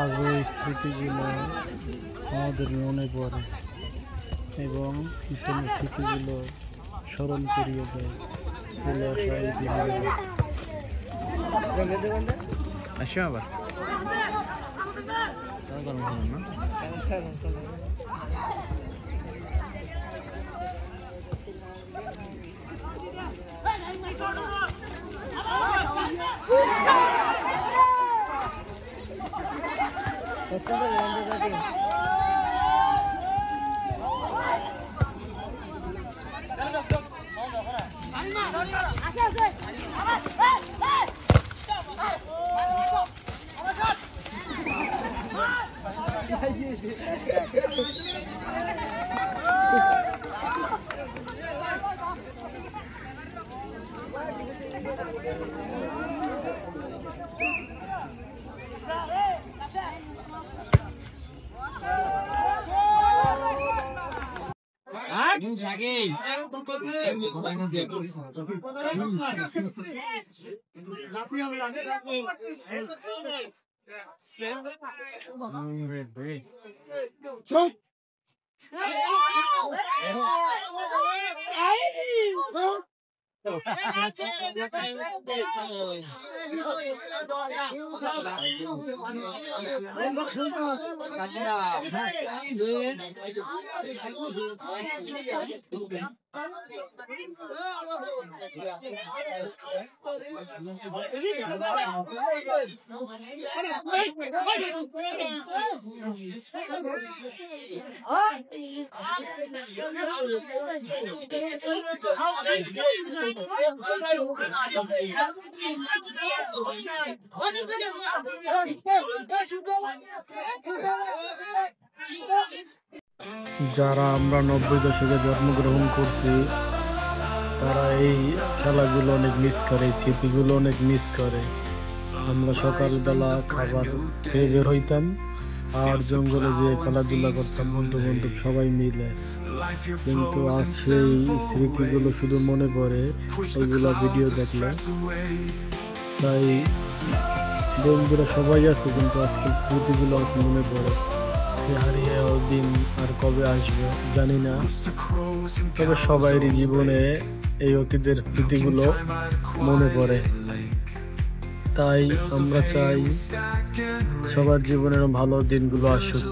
আগের স্মৃতিগুলো আমাদের মনে পড়ে এবং পিছনের স্মৃতিগুলো স্মরণ করিয়ে দেয় চলে আসা এই দিনগুলো। আসো আবার যারা আমরা 90 দশকে জন্মগ্রহণ করছি তারা এই খেলাগুলো অনেক মিস করে, এই স্মৃতিগুলো অনেক মিস করে। আমরা সকালবেলা খাবার খেয়ে বের হইতাম আর জঙ্গলে যেয়ে খেলাধুলা করতাম বন্ধু বান্ধব সবাই মিলে, কিন্তু আজ সেই স্মৃতিগুলো শুধু মনে পড়ে ওইগুলো ভিডিও দেখলে। তাই বন্ধুরা সবাই আছে কিন্তু আজকের স্মৃতিগুলো মনে পড়ে। হারিয়ে দিন আর কবে আসবে জানি না, তবে সবাইরই জীবনে এই অতীতের স্মৃতিগুলো মনে পড়ে। তাই আমরা চাই সবার জীবনের ভালো দিনগুলো আসুক।